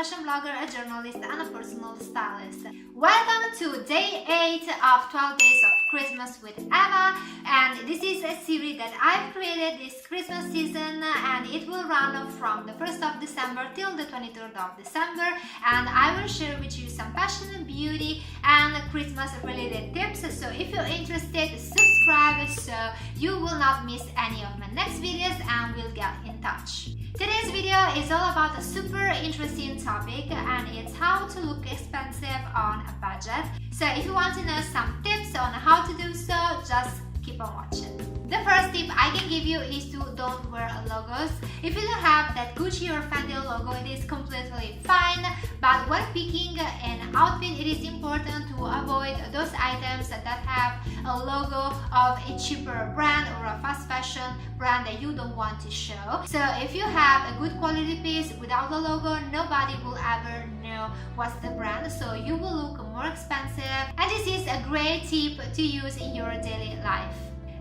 fashion blogger, a journalist, and a personal stylist. Welcome to day 8 of 12 days of Christmas with Eva, and this is a series that I've created this Christmas season, and it will run from the 1st of December till the 23rd of December, and I will share with you some fashion, beauty, and Christmas related tips. So if you're interested, subscribe so you will not miss any of my next videos, and we'll get in touch. Today's video is all about a super interesting topic, and it's how to look expensive on a budget. So if you want to know some tips on how to do so, just keep on watching. The first tip I can give you is to don't wear logos. If you don't have that Gucci or Fendi logo, it is completely fine, but when picking an outfit, it is important to avoid those items that have a logo of a cheaper brand or a fast fashion brand that you don't want to show. So if you have a good quality piece without the logo, nobody will ever know what's the brand, so you will look more expensive, and this is a great tip to use in your daily life.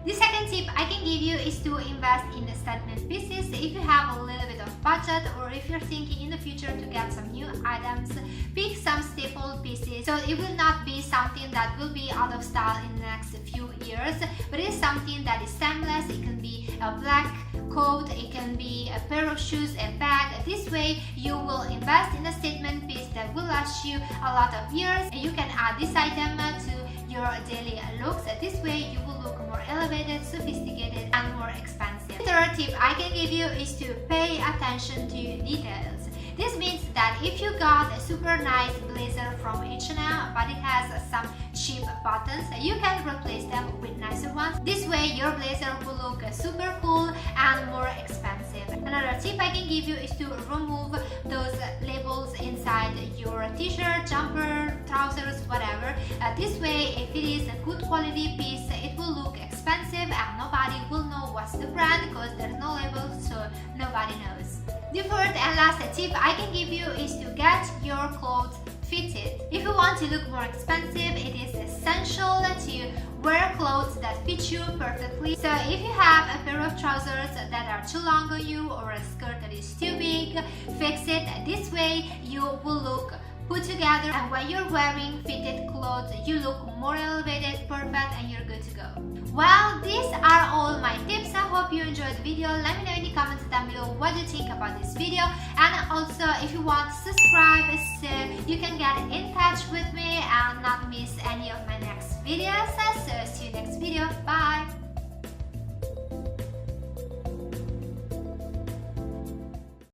The second tip I can give you is to invest in statement pieces. If you have a little bit of budget, or if you're thinking in the future to get some new items, pick some staple pieces. So it will not be something that will be out of style in the next few years, but it is something that is timeless. It can be a black coat, it can be a pair of shoes, a bag. This way you will invest in a statement piece that will last you a lot of years, and you can add this item to your daily looks. This way you will look more elevated, sophisticated, and more expensive. The third tip I can give you is to pay attention to details. This means that if you got a super nice blazer from H&M but it has some cheap buttons, you can replace them with nicer ones. This way your blazer will look super cool and more expensive. Another tip I can give you is to remove those labels inside your t-shirt, jumper, trousers, whatever. This way, if it is a good quality piece, it will look expensive and nobody will know what's the brand because there's no label, so nobody knows. The fourth and last tip I can give you is to get your clothes fitted. If you want to look more expensive, it is essential to wear clothes that fit you perfectly. So if you have a pair of trousers that are too long on you, or a skirt that is too big, fix it. This way you will look put together, and when you're wearing fitted clothes, you look more elevated, perfect, and you're good to go. Well, these are all my tips. I hope you enjoyed the video. Let me know in the comments down below what you think about this video, and also if you want to subscribe so you can get in touch with me and not miss any of my next videos. So see you next video. Bye.